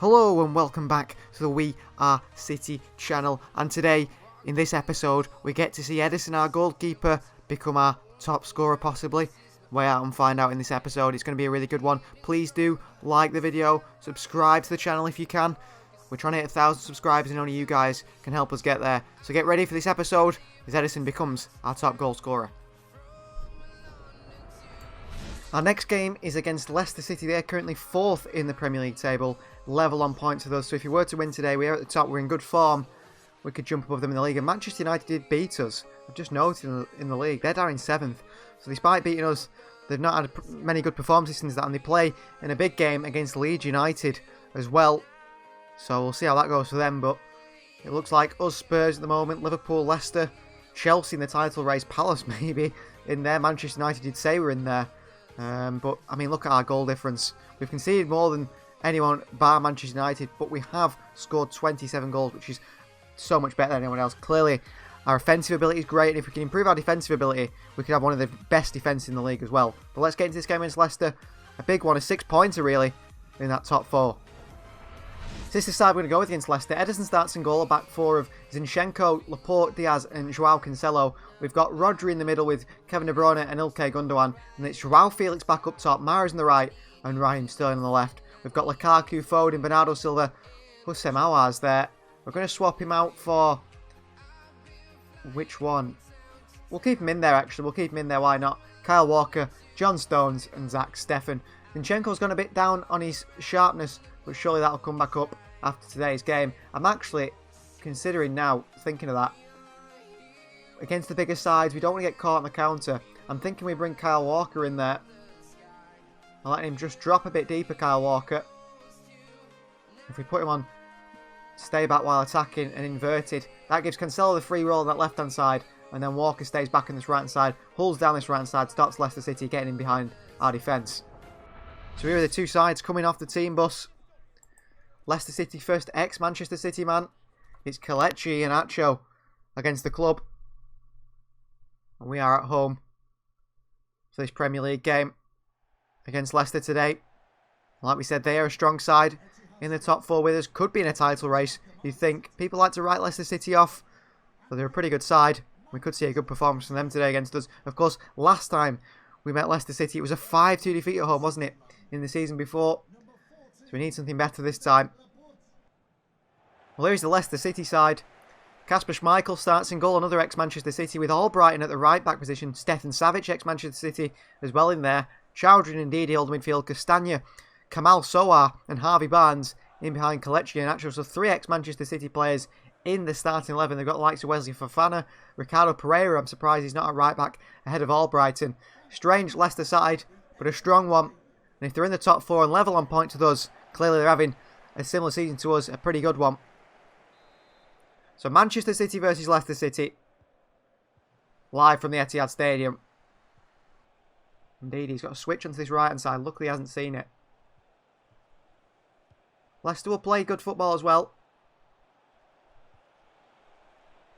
Hello and welcome back to the We Are City channel, and today in this episode we get to see Ederson, our goalkeeper, become our top scorer possibly. Way out and find out in this episode. It's going to be a really good one. Please do like the video, subscribe to the channel if you can. We're trying to hit 1,000 subscribers and only you guys can help us get there. So get ready for this episode as Ederson becomes our top goal scorer. Our next game is against Leicester City. They're currently 4th in the Premier League table, level on points with us. So if you were to win today, we're at the top, we're in good form. We could jump above them in the league. And Manchester United did beat us. I've just noted in the league, they're down in 7th. So despite beating us, they've not had many good performances since that. And they play in a big game against Leeds United as well. So we'll see how that goes for them. But it looks like us, Spurs at the moment, Liverpool, Leicester, Chelsea in the title race, Palace maybe in there. Manchester United did say we're in there. But, I mean, look at our goal difference. We've conceded more than anyone bar Manchester United, but we have scored 27 goals, which is so much better than anyone else. Clearly, our offensive ability is great, and if we can improve our defensive ability, we could have one of the best defences in the league as well. But let's get into this game against Leicester. A big one, a 6-pointer really, in that top 4. So this is the side we're going to go with against Leicester. Ederson starts in goal, a back 4 of Zinchenko, Laporte, Diaz and Joao Cancelo. We've got Rodri in the middle with Kevin De Bruyne and Ilkay Gundogan. And it's Joao Felix back up top, Mahrez on the right and Raheem Sterling on the left. We've got Lukaku, Foden, Bernardo Silva, Houssem Aouar's there. We're going to swap him out for... which one? We'll keep him in there actually, we'll keep him in there, why not? Kyle Walker, John Stones and Zach Steffen. Zinchenko's gone a bit down on his sharpness, but surely that'll come back up after today's game. I'm actually considering now, thinking of that. Against the bigger sides, we don't want to get caught on the counter. I'm thinking we bring Kyle Walker in there. I'll let him just drop a bit deeper, Kyle Walker. If we put him on stay back while attacking and inverted, that gives Cancelo the free roll on that left-hand side, and then Walker stays back on this right-hand side, pulls down this right-hand side, stops Leicester City getting in behind our defence. So here are the two sides coming off the team bus. Leicester City first, ex-Manchester City man. It's Kelechi and Acho against the club. And we are at home for this Premier League game against Leicester today. Like we said, they are a strong side in the top 4 with us. Could be in a title race, you'd think. People like to write Leicester City off, but they're a pretty good side. We could see a good performance from them today against us. Of course, last time we met Leicester City, it was a 5-2 defeat at home, wasn't it, in the season before? So we need something better this time. Well, here's the Leicester City side. Kasper Schmeichel starts in goal, another ex-Manchester City, with Albrighton at the right-back position. Stefan Savic, ex-Manchester City, as well in there. Chowdhury and Ndidi hold midfield. Castagna, Kamal Sowar and Harvey Barnes in behind Kelechi and Acho. So 3 ex-Manchester City players in the starting 11. They've got the likes of Wesley Fofana, Ricardo Pereira. I'm surprised he's not at right-back ahead of Albrighton. Strange Leicester side, but a strong one. And if they're in the top 4 and level on points with us, clearly they're having a similar season to us, a pretty good one. So Manchester City versus Leicester City. Live from the Etihad Stadium. Indeed, he's got a switch onto this right-hand side. Luckily, he hasn't seen it. Leicester will play good football as well.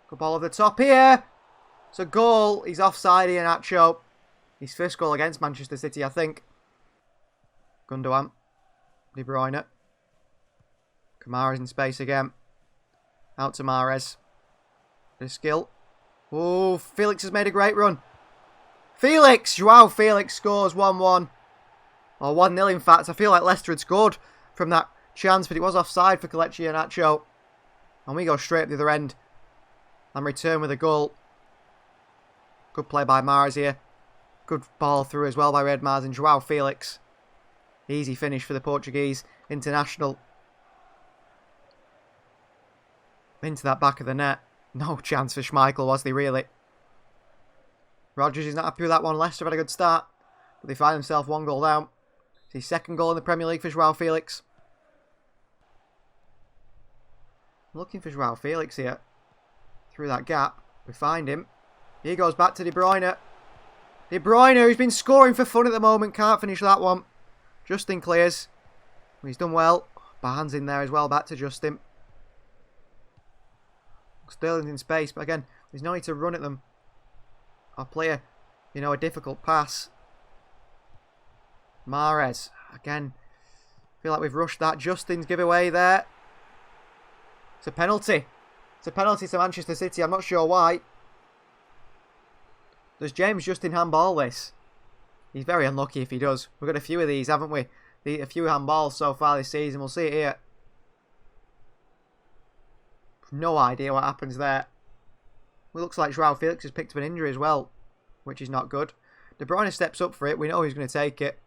Good ball over the top here. It's a goal. He's offside here, Nacho. His first goal against Manchester City, I think. Gundogan. De Bruyne. Kamara's in space again. Out to Mahrez. Bit of skill. Oh, Felix has made a great run. Felix! Joao Felix scores 1-1. Or 1-0 in fact. I feel like Leicester had scored from that chance, but it was offside for Kelechi and Acho. And we go straight up the other end. And return with a goal. Good play by Mahrez here. Good ball through as well by Red Mars and Joao Felix. Easy finish for the Portuguese international. Into that back of the net. No chance for Schmeichel, was there really? Rodgers is not happy with that one. Leicester had a good start, but they find themselves 1 goal down. It's his 2nd goal in the Premier League for Joao Felix. Looking for Joao Felix here. Through that gap. We find him. He goes back to De Bruyne. De Bruyne, who's been scoring for fun at the moment, can't finish that one. Justin clears. He's done well. Barnes in there as well, back to Justin. Sterling's in space, but again, there's no need to run at them. Or play a difficult pass. Mahrez, again, Feel like we've rushed that. Justin's giveaway there. It's a penalty. It's a penalty to Manchester City. I'm not sure why. Does James Justin handball this? He's very unlucky if he does. We've got a few of these, haven't we? A few handballs so far this season. We'll see it here. No idea what happens there. It looks like Joao Felix has picked up an injury as well, which is not good. De Bruyne steps up for it. We know he's going to take it.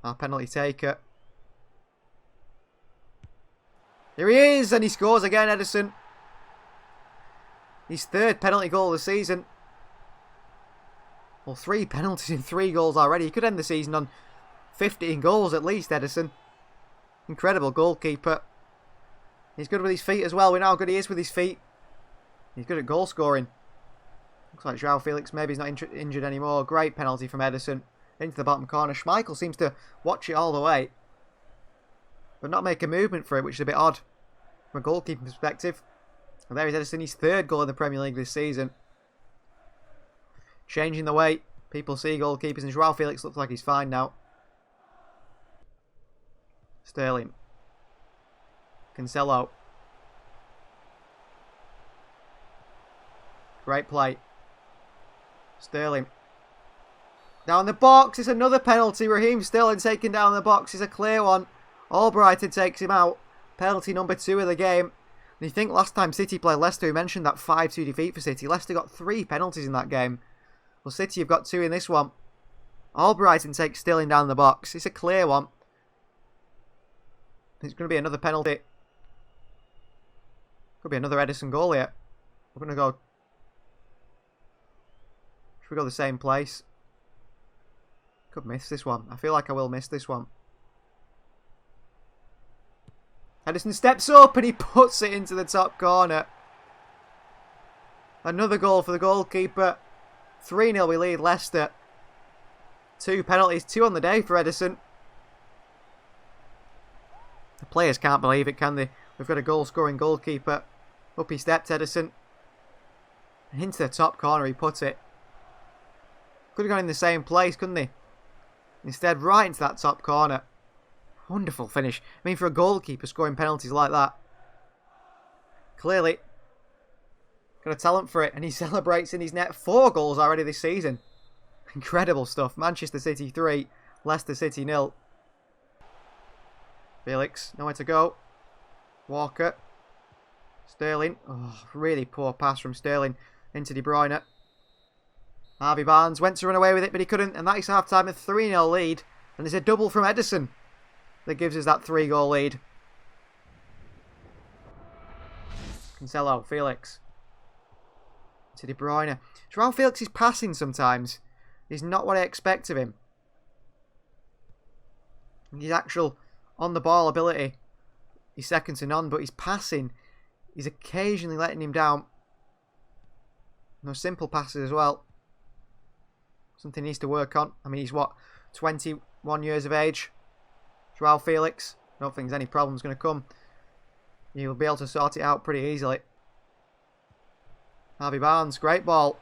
Our penalty taker. Here he is, and he scores again, Ederson. His third penalty goal of the season. Well, 3 penalties and 3 goals already. He could end the season on 15 goals at least, Ederson. Incredible goalkeeper. He's good with his feet as well. We know how good he is with his feet. He's good at goal scoring. Looks like Joao Felix maybe he's not injured anymore. Great penalty from Ederson. Into the bottom corner. Schmeichel seems to watch it all the way, but not make a movement for it, which is a bit odd from a goalkeeping perspective. And there is Ederson, his 3rd goal in the Premier League this season. Changing the way people see goalkeepers, and Joao Felix looks like he's fine now. Sterling. Cancelo. Great play. Sterling. Down the box. It's another penalty. Raheem Sterling taken down the box. It's a clear one. Albrighton takes him out. Penalty number 2 of the game. And you think last time City played Leicester, we mentioned that 5-2 defeat for City. Leicester got 3 penalties in that game. Well, City have got 2 in this one. Albrighton takes Sterling down the box. It's a clear one. It's going to be another penalty. Could be another Ederson goal here. We're going to go... Should we go the same place? Could miss this one. I feel like I will miss this one. Ederson steps up and he puts it into the top corner. Another goal for the goalkeeper. 3-0 we lead Leicester. 2 penalties, 2 on the day for Ederson. The players can't believe it, can they? We've got a goal-scoring goalkeeper. Up he stepped, Ederson. And into the top corner he put it. Could have gone in the same place, couldn't he? Instead, right into that top corner. Wonderful finish. I mean, for a goalkeeper scoring penalties like that. Clearly, got a talent for it. And he celebrates in his net. 4 goals already this season. Incredible stuff. Manchester City 3. Leicester City 0. Felix, nowhere to go. Walker. Sterling. Oh, really poor pass from Sterling into De Bruyne. Harvey Barnes went to run away with it, but he couldn't. And that is half-time, a 3-0 lead. And there's a double from Ederson that gives us that 3-goal lead. Cancelo, Felix. To De Bruyne. Joao Felix is passing sometimes. He's not what I expect of him. His actual on-the-ball ability is second to none, but his passing is occasionally letting him down. No simple passes as well. Something he needs to work on. I mean, he's what, 21 years of age? Joao Felix. I don't think there's any problems going to come. He'll be able to sort it out pretty easily. Harvey Barnes, great ball.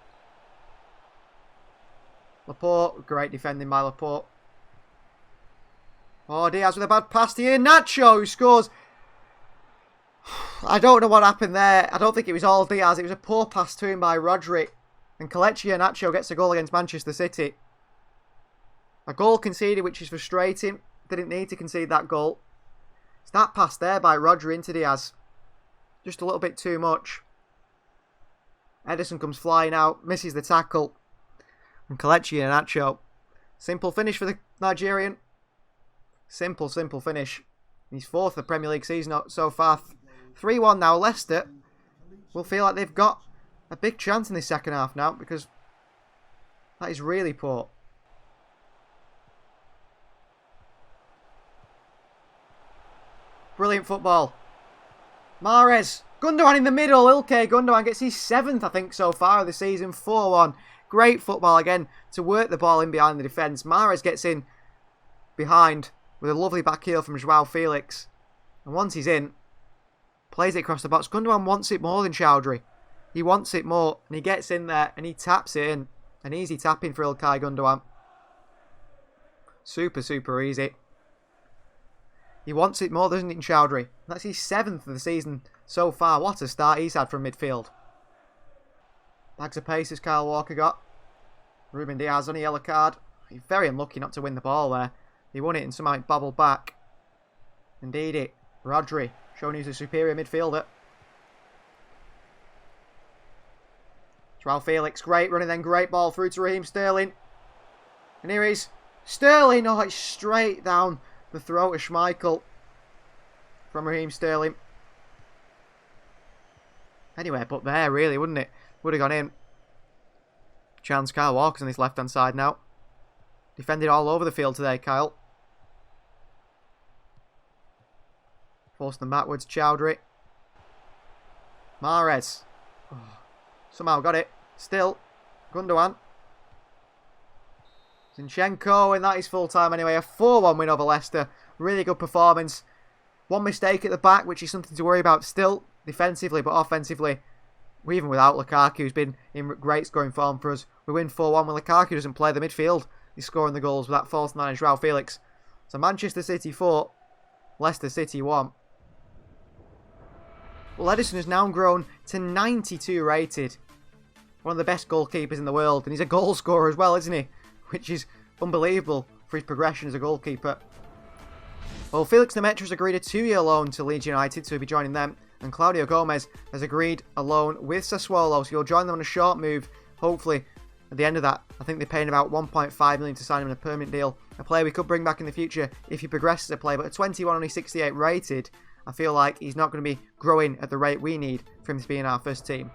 Laporte, great defending by Laporte. Oh, Diaz with a bad pass here. Nacho, who scores. I don't know what happened there. I don't think it was all Diaz. It was a poor pass to him by Rodri. And Kelechi Iheanacho gets a goal against Manchester City. A goal conceded, which is frustrating. Didn't need to concede that goal. It's that pass there by Rodri into Diaz. Just a little bit too much. Ederson comes flying out, misses the tackle. And Kelechi Iheanacho. Simple finish for the Nigerian. Simple finish. He's 4th of the Premier League season so far. 3-1 now. Leicester will feel like they've got a big chance in this second half now, because that is really poor. Brilliant football. Mahrez. Gundogan in the middle. Ilkay Gundogan gets his 7th, I think, so far of the season. 4-1. Great football again to work the ball in behind the defence. Mahrez gets in behind with a lovely back heel from Joao Felix. And once he's in, plays it across the box. Gundogan wants it more than Chowdhury. He wants it more, and he gets in there and he taps it in. An easy tap in for Ilkay Gundogan. Super, super easy. He wants it more, doesn't he, Chowdhury? That's his 7th of the season so far. What a start he's had from midfield. Bags of pace has Kyle Walker got. Ruben Diaz on a yellow card. He's very unlucky not to win the ball there. He won it and somehow it bobbled back. Indeed it. Rodri, showing he's a superior midfielder. Joao Felix, great running then, great ball through to Raheem Sterling. And here he's Sterling. Oh, it's straight down the throat of Schmeichel from Raheem Sterling. Anyway, but there really, wouldn't it? Would have gone in. Chance Kyle Walker's on his left-hand side now. Defended all over the field today, Kyle. Forced them backwards, Chowdhury. Mahrez. Oh, somehow got it. Still. Gundogan. Zinchenko, and that is full time anyway. A 4-1 win over Leicester. Really good performance. One mistake at the back, which is something to worry about still defensively, but offensively, even without Lukaku, who's been in great scoring form for us, we win 4-1 when Lukaku doesn't play the midfield. He's scoring the goals with that false 9 Joao Felix. So Manchester City 4, Leicester City 1. Well, Ederson has now grown to 92 rated. One of the best goalkeepers in the world, and he's a goal scorer as well, isn't he? Which is unbelievable for his progression as a goalkeeper. Well, Felix Lemaitre has agreed a 2-year loan to Leeds United, so he'll be joining them. And Claudio Gomez has agreed a loan with Sassuolo, so he'll join them on a short move. Hopefully, at the end of that, I think they're paying about 1.5 million to sign him in a permanent deal. A player we could bring back in the future if he progresses a play, but at 21, only 68 rated, I feel like he's not going to be growing at the rate we need for him to be in our first team.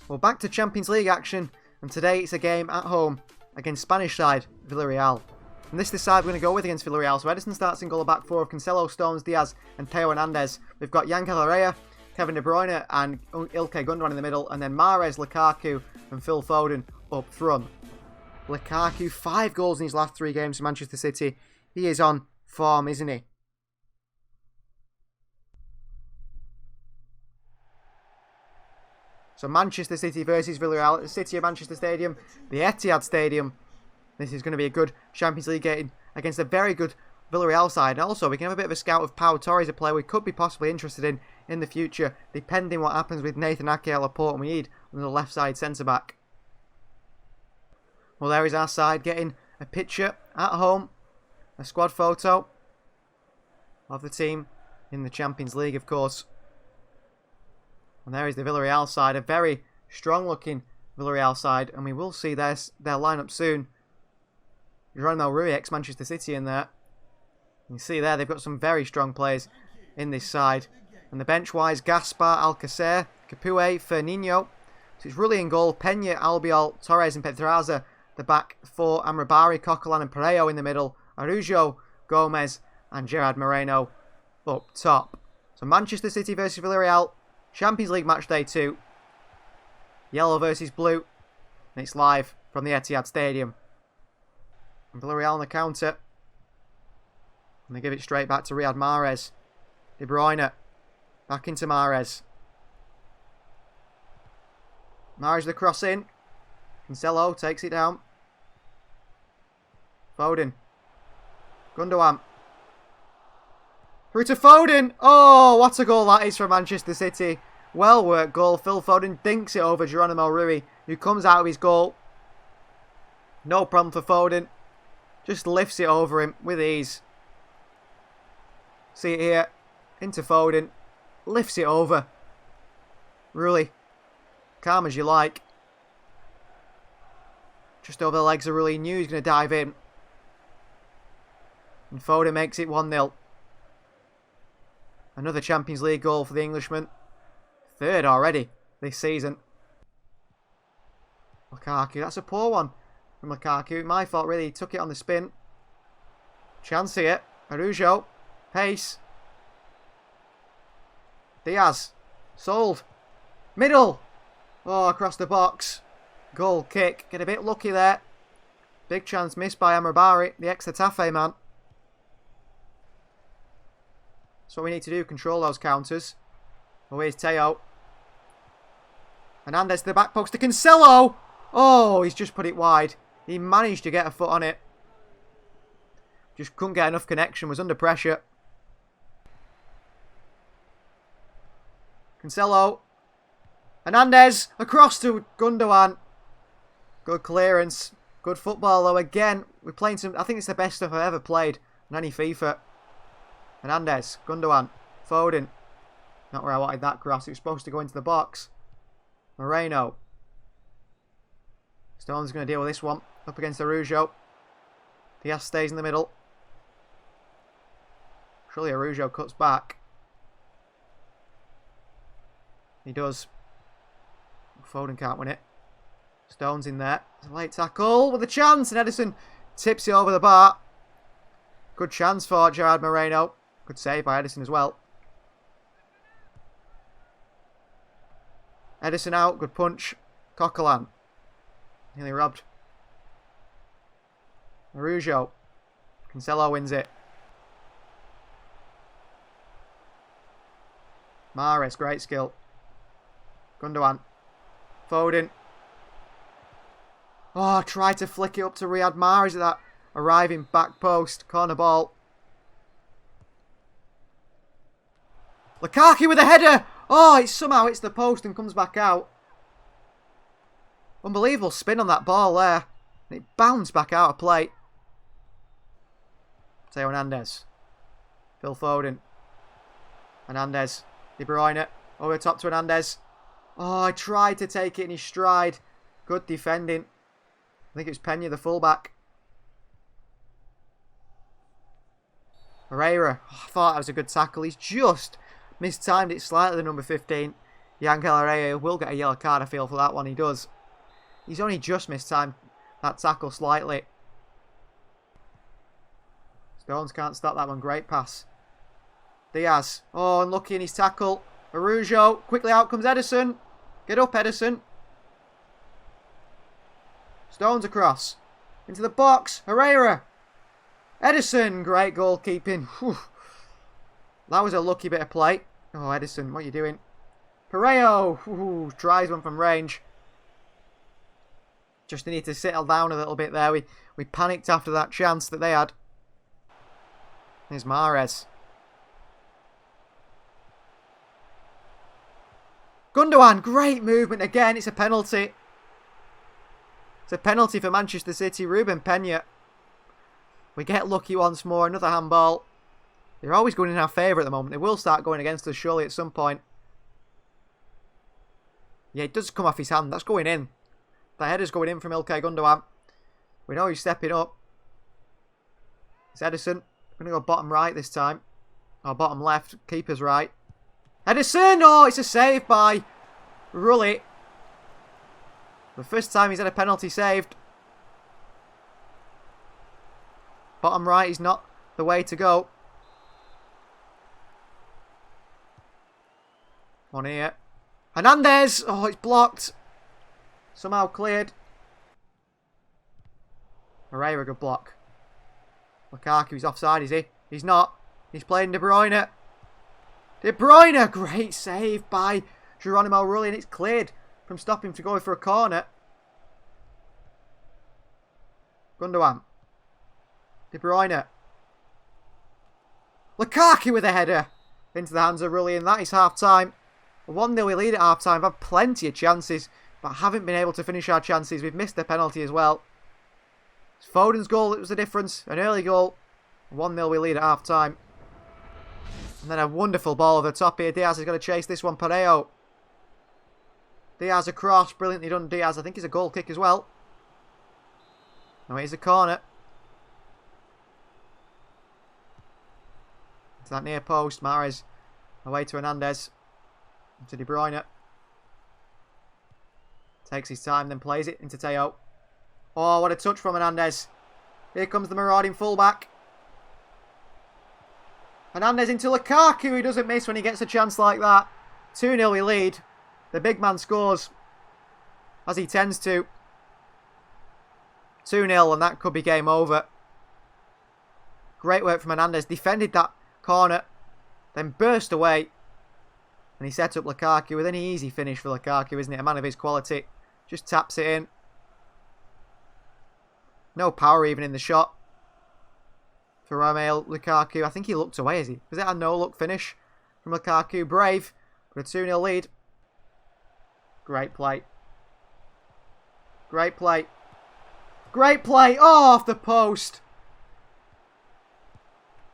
Well, back to Champions League action, and today it's a game at home against Spanish side Villarreal. And this is the side we're going to go with against Villarreal. So Ederson starts in goal, back four of Cancelo, Stones, Diaz and Theo Hernandez. We've got Yann Herrera, Kevin De Bruyne and Ilkay Gundogan in the middle. And then Mahrez, Lukaku and Phil Foden up front. Lukaku, 5 goals in his last 3 games for Manchester City. He is on form, isn't he? So Manchester City versus Villarreal at the City of Manchester Stadium, the Etihad Stadium. This is going to be a good Champions League game against a very good Villarreal side. And also, we can have a bit of a scout of Pau Torres, a player we could be possibly interested in the future, depending what happens with Nathan Ake at Laporte, and we need on the left side centre-back. Well, there is our side getting a picture at home, a squad photo of the team in the Champions League, of course. And there is the Villarreal side, a very strong-looking Villarreal side, and we will see their lineup soon. Geronimo Rui, ex-Manchester City in there. You can see there they've got some very strong players in this side. And the bench-wise, Gaspar, Alcacer, Capoue, Firmino. So it's Rulli in goal, Peña, Albiol, Torres and Pedraza. The back four, Amrabari, Coquelin and Pereiro in the middle. Araujo, Gomez and Gerard Moreno up top. So Manchester City versus Villarreal. Champions League match day 2. Yellow versus blue. And it's live from the Etihad Stadium. And Villarreal on the counter. And they give it straight back to Riyad Mahrez. De Bruyne. Back into Mahrez. Mahrez the cross in. Cancelo takes it down. Foden. Gundogan. Through to Foden. Oh, what a goal that is for Manchester City. Well worked goal. Phil Foden dinks it over Geronimo Rui, who comes out of his goal. No problem for Foden. Just lifts it over him with ease. See it here. Into Foden. Lifts it over. Rui. Calm as you like. Just over the legs of Rui. Knew he was going to dive in. And Foden makes it 1-0. Another Champions League goal for the Englishman. 3rd already this season. Lukaku. That's a poor one from Lukaku. My fault really. He took it on the spin. Chance here. Araujo. Pace. Diaz. Sold. Middle. Oh, across the box. Goal kick. Get a bit lucky there. Big chance missed by Amrabari, the ex-Getafe man. That's what we need to do. Control those counters. Oh, here's Theo. Hernandez to the back post to Cancelo. Oh, he's just put it wide. He managed to get a foot on it. Just couldn't get enough connection, was under pressure. Cancelo. Hernandez across to Gundogan. Good clearance. Good football though. Again, we're playing some... I think it's the best stuff I've ever played on any FIFA. Hernandez. Gundogan. Foden. Not where I wanted that cross. It was supposed to go into the box. Moreno. Stone's going to deal with this one. Up against Araujo. Diaz stays in the middle. Surely Araujo cuts back. He does. Foden can't win it. Stone's in there. It's a late tackle with a chance. And Ederson tips it over the bar. Good chance for Gerard Moreno. Good save by Ederson as well. Ederson out. Good punch. Coquelin. Nearly robbed. Araujo. Cancelo wins it. Mahrez, great skill. Gundogan. Foden. Oh, tried to flick it up to Riyad Mahrez at that arriving back post. Corner ball. Lukaku with a header. Oh, it somehow hits the post and comes back out. Unbelievable spin on that ball there. And it bounced back out of play. Theo Hernandez. Phil Foden. Hernandez. De Bruyne. Over the top to Hernandez. Oh, I tried to take it in his stride. Good defending. I think it was Pena, the fullback. Herrera. Oh, I thought that was a good tackle. He's just mistimed it slightly, the number 15. Yangel Herrera will get a yellow card, I feel, for that one. He does. He's only just mistimed that tackle slightly. Stones can't stop that one. Great pass. Diaz. Oh, unlucky in his tackle. Araujo. Quickly out comes Ederson. Get up, Ederson. Stones across. Into the box. Herrera. Ederson. Great goalkeeping. Whew. That was a lucky bit of play. Oh, Ederson, what are you doing? Pareo. Tries one from range. Just need to settle down a little bit there. We panicked after that chance that they had. Here's Mahrez. Gundogan, great movement again. It's a penalty. It's a penalty for Manchester City. Ruben Pena. We get lucky once more. Another handball. They're always going in our favour at the moment. They will start going against us surely at some point. Yeah, it does come off his hand. That's going in. The header's going in from Ilkay Gundogan. We know he's stepping up. It's Ederson. Going to go bottom right this time. Or bottom left. Keeper's right. Ederson! Oh, it's a save by Rulli. The first time he's had a penalty saved. Bottom right is not the way to go. One here. Hernandez! Oh, it's blocked. Somehow cleared. Herrera, good block. Lukaku's offside, is he? He's not. He's playing De Bruyne. De Bruyne! Great save by Geronimo Rulli, and it's cleared from stopping to go for a corner. Gundogan. De Bruyne. Lukaku with a header into the hands of Rulli, and that is half-time. 1-0 we lead at half-time. We've had plenty of chances, but haven't been able to finish our chances. We've missed the penalty as well. It's Foden's goal that was the difference. An early goal. 1-0 we lead at half-time. And then a wonderful ball over the top here. Diaz is going to chase this one. Pareo. Diaz across. Brilliantly done, Diaz. I think it's a goal kick as well. No, it is a corner. To that near post. Mahrez away to Hernandez. To De Bruyne. Takes his time, then plays it into Theo. Oh, what a touch from Hernandez. Here comes the marauding fullback. Hernandez into Lukaku, who doesn't miss when he gets a chance like that. 2-0 we lead. The big man scores, as he tends to. 2-0, and that could be game over. Great work from Hernandez. Defended that corner, then burst away. And he set up Lukaku with an easy finish for Lukaku, isn't it? A man of his quality. Just taps it in. No power even in the shot for Romeo Lukaku. I think he looked away, is he? Was it a no-look finish from Lukaku? Brave. Got a 2-0 lead. Great play. Great play. Great play. Oh, off the post.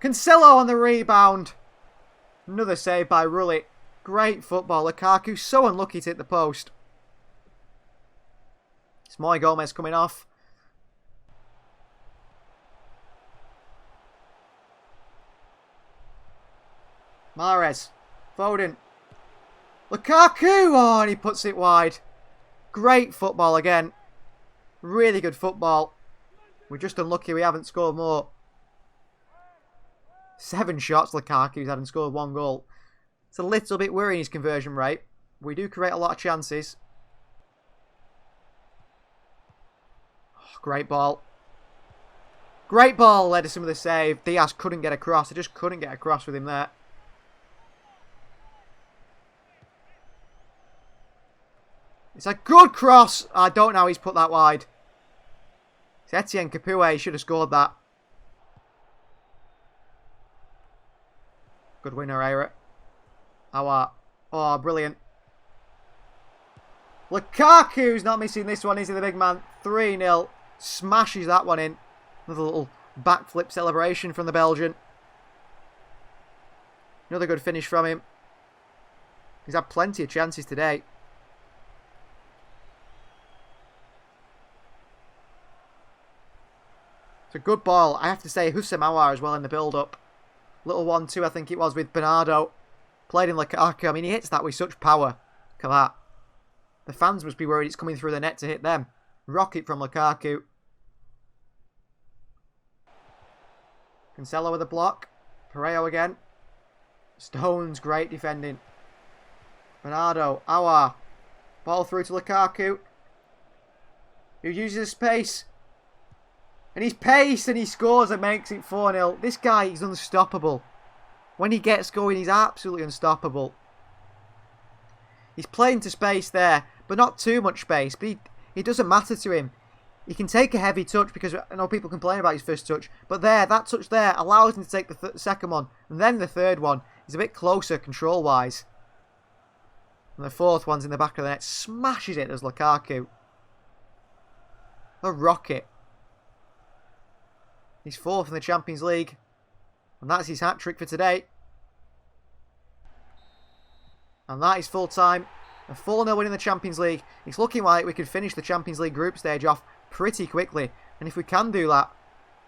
Cancelo on the rebound. Another save by Rulli. Great football. Lukaku so unlucky to hit the post. It's Moy Gomez coming off. Mahrez. Foden. Lukaku! Oh, and he puts it wide. Great football again. Really good football. We're just unlucky we haven't scored more. 7 shots Lukaku's had and scored 1 goal. It's a little bit worrying, his conversion rate. We do create a lot of chances. Oh, great ball. Great ball. Ederson with a save. Diaz couldn't get across. I just couldn't get across with him there. It's a good cross. I don't know how he's put that wide. It's Etienne Capoue. He should have scored that. Good winner, Herrera. Oh, brilliant. Lukaku's not missing this one, is he, the big man? 3-0. Smashes that one in. Another little backflip celebration from the Belgian. Another good finish from him. He's had plenty of chances today. It's a good ball. I have to say, Houssem Aouar as well in the build-up. Little 1-2, I think it was, with Bernardo. Played in Lukaku. I mean, he hits that with such power. Look at that. The fans must be worried it's coming through the net to hit them. Rocket from Lukaku. Cancelo with a block. Pereiro again. Stones, great defending. Bernardo, Aouar. Ball through to Lukaku. Who uses his pace. And he's pace and he scores and makes it 4-0. This guy is unstoppable. When he gets going, he's absolutely unstoppable. He's playing to space there, but not too much space. But it doesn't matter to him. He can take a heavy touch because I know people complain about his first touch. But that touch there allows him to take the second one. And then the third one is a bit closer control-wise. And the fourth one's in the back of the net. Smashes it as Lukaku. A rocket. He's 4th in the Champions League. And that's his hat-trick for today. And that is full time. A 4-0 win in the Champions League. It's looking like we could finish the Champions League group stage off pretty quickly. And if we can do that,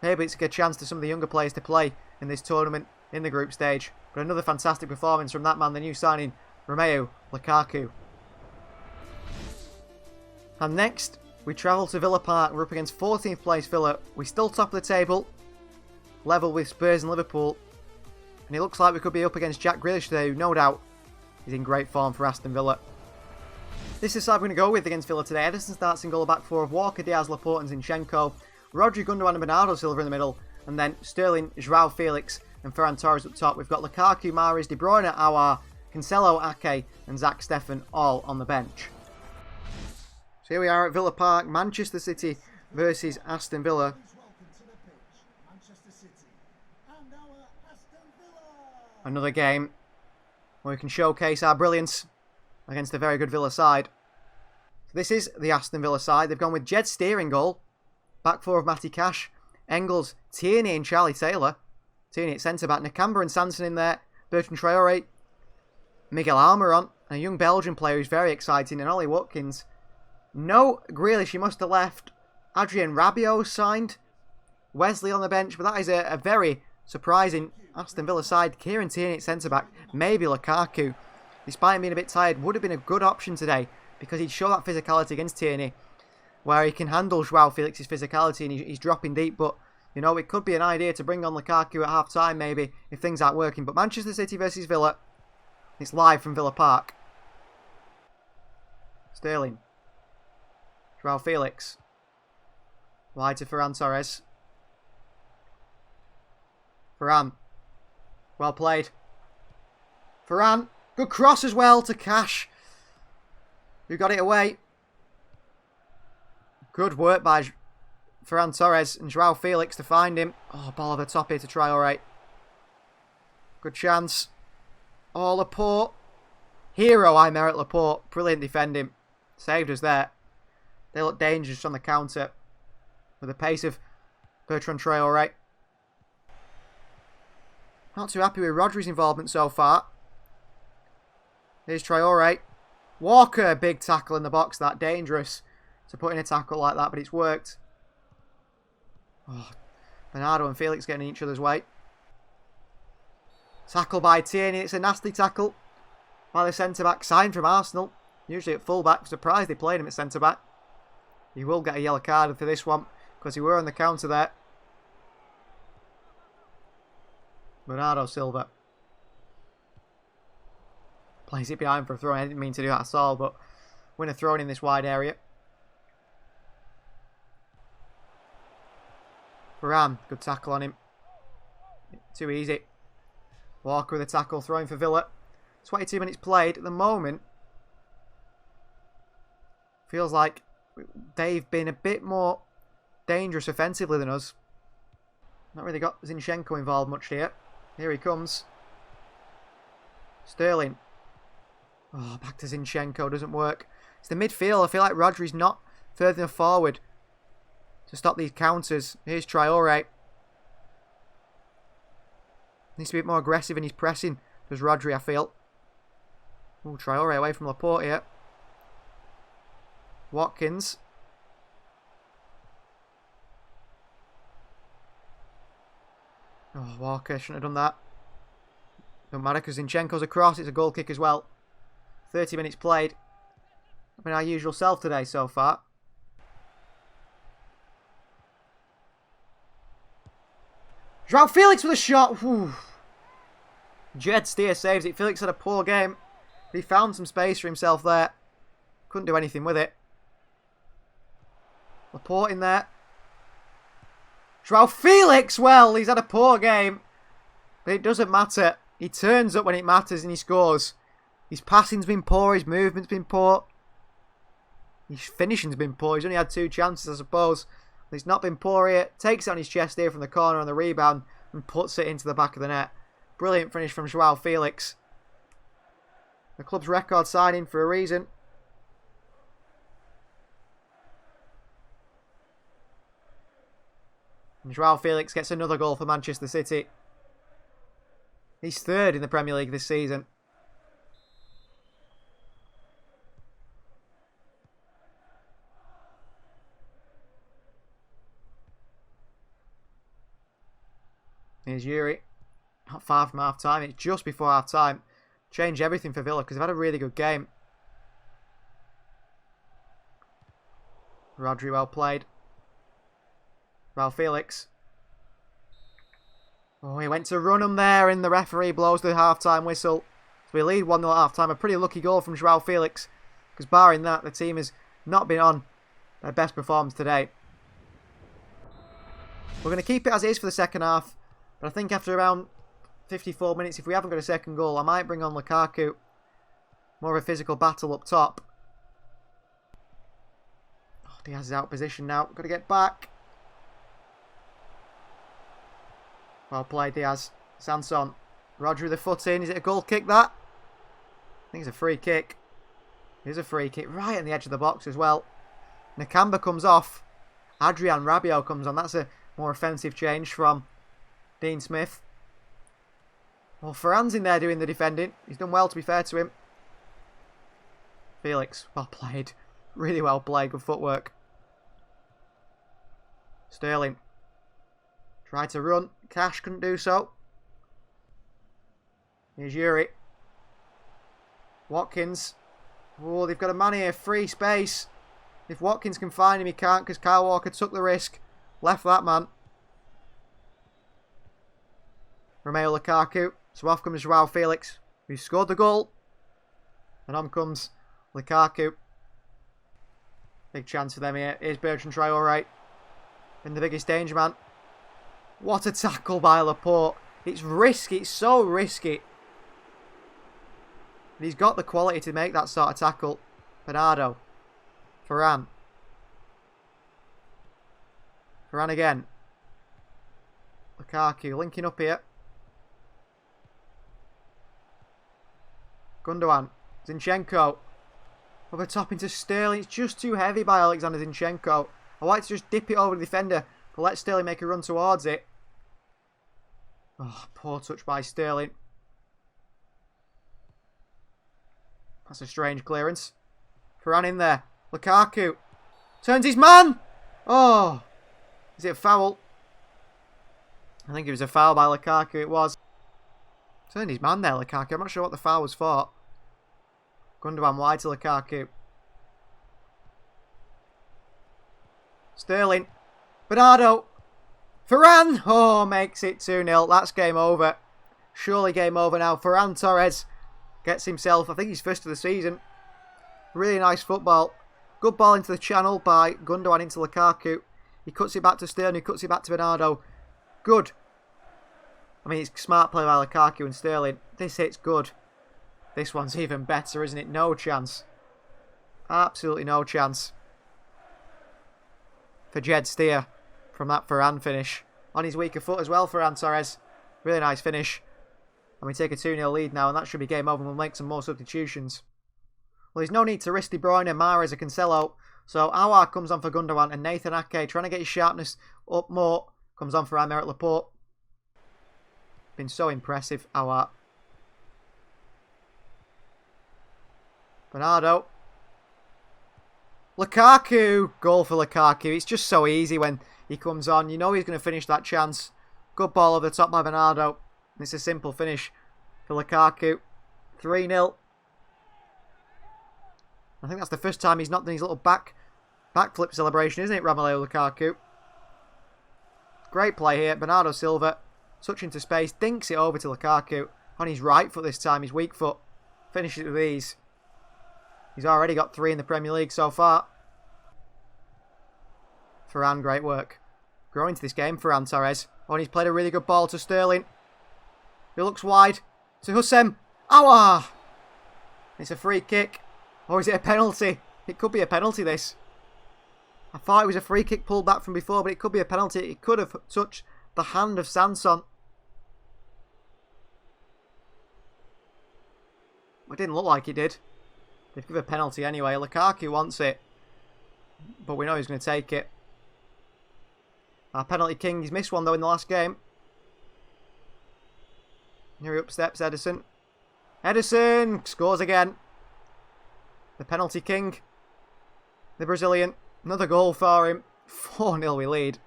maybe it's a good chance to some of the younger players to play in this tournament in the group stage. But another fantastic performance from that man, the new signing, Romeo Lukaku. And next, we travel to Villa Park. We're up against 14th place Villa. We're still top of the table, level with Spurs and Liverpool. And it looks like we could be up against Jack Grealish today, who no doubt is in great form for Aston Villa. This is the side we're going to go with against Villa today. Ederson starts in goal, back four of Walker, Diaz, Laporte and Zinchenko. Rodri, Gundogan and Bernardo Silva in the middle. And then Sterling, João Felix and Ferran Torres up top. We've got Lukaku, Mahrez, De Bruyne, Aouar, Cancelo, Ake and Zach Steffen all on the bench. So here we are at Villa Park, Manchester City versus Aston Villa. Another game where we can showcase our brilliance against a very good Villa side. So this is the Aston Villa side. They've gone with Jed Steer in goal. Back four of Matty Cash, Engels, Tierney and Charlie Taylor. Tierney at centre-back, Nakamba and Sanson in there. Bertrand Traore, Miguel Almiron, and a young Belgian player who's very exciting, and Ollie Watkins. No Grealish, he must have left. Adrien Rabiot signed. Wesley on the bench, but that is a very surprising Aston Villa side. Kieran Tierney at centre-back, maybe Lukaku. Despite him being a bit tired, would have been a good option today because he'd show that physicality against Tierney, where he can handle João Felix's physicality and he's dropping deep. But, you know, it could be an idea to bring on Lukaku at half-time maybe if things aren't working. But Manchester City versus Villa, it's live from Villa Park. Sterling. João Felix. Wide to Ferran Torres. Ferran. Well played. Ferran. Good cross as well to Cash, who got it away. Good work by Ferran Torres and Joao Felix to find him. Oh, ball over the top here to try, alright. Good chance. Oh, Laporte. Hero, I merit Laporte. Brilliant defending. Saved us there. They look dangerous on the counter. With the pace of Bertrand Traoré. Not too happy with Rodri's involvement so far. Here's Traoré. Walker, big tackle in the box. That dangerous to put in a tackle like that, but it's worked. Oh, Bernardo and Felix getting in each other's way. Tackle by Tierney. It's a nasty tackle by the centre-back. Signed from Arsenal. Usually at full-back. Surprised they played him at centre-back. He will get a yellow card for this one because he were on the counter there. Bernardo Silva. Plays it behind for a throw. I didn't mean to do that at all, but winner thrown in this wide area. Varane, good tackle on him. Too easy. Walker with a tackle, throwing for Villa. 22 minutes played. At the moment, feels like they've been a bit more dangerous offensively than us. Not really got Zinchenko involved much here. Here he comes. Sterling. Oh, back to Zinchenko. Doesn't work. It's the midfield. I feel like Rodri's not further enough forward to stop these counters. Here's Traoré. Needs to be a bit more aggressive in his pressing. Does Rodri, I feel. Oh, Traoré away from Laporte here. Watkins. Oh, Walker shouldn't have done that. Don't matter because Zinchenko's across. It's a goal kick as well. 30 minutes played. I've been our usual self today so far. Joao Felix with a shot. Whew. Jed Steer saves it. Felix had a poor game. But he found some space for himself there. Couldn't do anything with it. Laporte in there. Joao Felix, well, he's had a poor game. But it doesn't matter. He turns up when it matters and he scores. His passing's been poor. His movement's been poor. His finishing's been poor. He's only had 2 chances, I suppose. But he's not been poor here. Takes it on his chest here from the corner on the rebound and puts it into the back of the net. Brilliant finish from Joao Felix. The club's record signing for a reason. And Joao Felix gets another goal for Manchester City. He's 3rd in the Premier League this season. Here's Yuri. Not far from half-time. It's just before half-time. Changed everything for Villa because they've had a really good game. Rodri well played. Joao Felix. Oh, he went to run him there and the referee blows the half-time whistle. So we lead 1-0 at half-time. A pretty lucky goal from Joao Felix. Because barring that, the team has not been on their best performance today. We're going to keep it as it is for the second half. But I think after around 54 minutes, if we haven't got a second goal, I might bring on Lukaku. More of a physical battle up top. Oh, Diaz is out of position now. Got to get back. Well played, Diaz. Sanson. Rodri with the foot in. Is it a goal kick, that? I think it's a free kick. It is a free kick. Right on the edge of the box as well. Nakamba comes off. Adrian Rabiot comes on. That's a more offensive change from Dean Smith. Well, Ferran's in there doing the defending. He's done well, to be fair to him. Felix. Well played. Really well played. Good footwork. Sterling. Tried to run. Cash couldn't do so. Here's Yuri. Watkins. Oh, they've got a man here. Free space. If Watkins can find him, he can't because Kyle Walker took the risk. Left that man. Romelu Lukaku. So off comes Joao Felix, who scored the goal. And on comes Lukaku. Big chance for them here. Here's Bertrand Traoré. In the biggest danger, man. What a tackle by Laporte. It's risky. It's so risky. But he's got the quality to make that sort of tackle. Bernardo. Varane. Varane again. Lukaku linking up here. Gundogan. Zinchenko. Over top into Sterling. It's just too heavy by Alexander Zinchenko. I like to just dip it over the defender, but let Sterling make a run towards it. Oh, poor touch by Sterling. That's a strange clearance. Varane in there. Lukaku. Turns his man! Oh! Is it a foul? I think it was a foul by Lukaku, it was. Turned his man there, Lukaku. I'm not sure what the foul was for. Gundogan wide to Lukaku. Sterling. Bernardo. Varane. Oh, makes it 2-0. That's game over. Surely game over now. Ferran Torres gets himself, I think he's first of the season. Really nice football. Good ball into the channel by Gundogan into Lukaku. He cuts it back to Sterling. He cuts it back to Bernardo. Good. I mean, it's smart play by Lukaku and Sterling. This hit's good. This one's even better, isn't it? No chance. Absolutely no chance. For Jed Steer from that Varane finish. On his weaker foot as well, Ferran Torres. Really nice finish. And we take a 2-0 lead now, and that should be game over. We'll make some more substitutions. Well, there's no need to risk De Bruyne, Mahrez, or Cancelo. So Aouar comes on for Gundogan, and Nathan Ake, trying to get his sharpness up more, comes on for Aymeric Laporte. Been so impressive, Aouar. Bernardo. Lukaku. Goal for Lukaku. It's just so easy when he comes on. You know he's going to finish that chance. Good ball over the top by Bernardo. It's a simple finish for Lukaku. 3-0. I think that's the first time he's not done his little backflip celebration, isn't it, Romelu Lukaku? Great play here. Bernardo Silva. Touch into space. Dinks it over to Lukaku. On his right foot this time. His weak foot. Finishes it with ease. He's already got 3 in the Premier League so far. Varane, great work. Growing to this game, Ferran Torres. Oh, and he's played a really good ball to Sterling. He looks wide. To Hussem. Aouar! It's a free kick. Or is it a penalty? It could be a penalty, this. I thought it was a free kick pulled back from before, but it could be a penalty. It could have touched the hand of Sanson. It didn't look like it did. They've given a penalty anyway. Lukaku wants it. But we know he's going to take it. Our penalty king, he's missed one though in the last game. Here he upsteps Ederson. Ederson scores again. The penalty king. The Brazilian. Another goal for him. 4-0 we lead.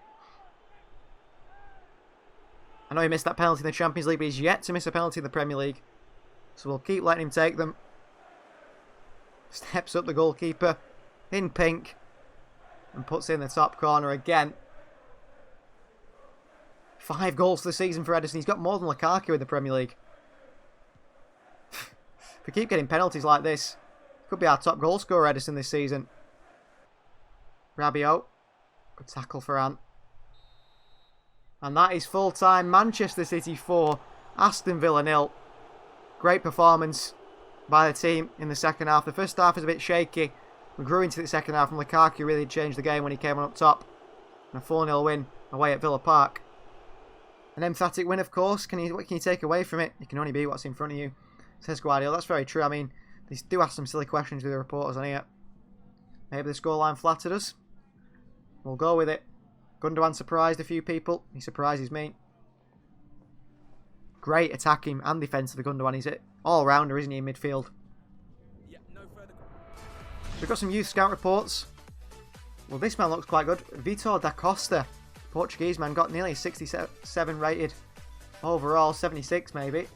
I know he missed that penalty in the Champions League, but he's yet to miss a penalty in the Premier League. So we'll keep letting him take them. Steps up the goalkeeper in pink and puts it in the top corner again. 5 goals for the season for Ederson. He's got more than Lukaku in the Premier League. If we keep getting penalties like this, could be our top goal scorer, Ederson, this season. Rabiot. Good tackle for Ant. And that is full time. Manchester City 4, Aston Villa 0. Great performance by the team in the second half. The first half was a bit shaky. We grew into the second half and Lukaku really changed the game when he came on up top. And a 4-0 win away at Villa Park. An emphatic win, of course. What can you take away from it? You can only be what's in front of you, says Guardiola. That's very true. I mean, they do ask some silly questions with the reporters on here. Maybe the scoreline flattered us. We'll go with it. Gundogan surprised a few people. He surprises me. Great attacking and defensive for Gundogan. He's an all-rounder, isn't he, in midfield? So we've got some youth scout reports. Well, this man looks quite good. Vitor da Costa, Portuguese man, got nearly 67 rated overall, 76 maybe.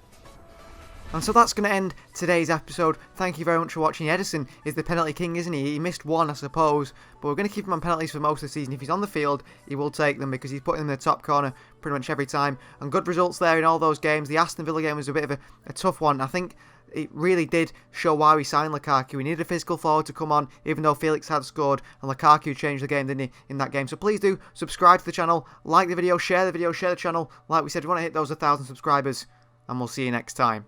And so that's going to end today's episode. Thank you very much for watching. Ederson is the penalty king, isn't he? He missed one, I suppose, but we're going to keep him on penalties for most of the season. If he's on the field, he will take them because he's putting them in the top corner pretty much every time. And good results there in all those games. The Aston Villa game was a bit of a tough one. I think it really did show why we signed Lukaku. We needed a physical forward to come on, even though Felix had scored, and Lukaku changed the game, didn't he, in that game. So please do subscribe to the channel, like the video, share the channel. Like we said, we want to hit those 1,000 subscribers, and we'll see you next time.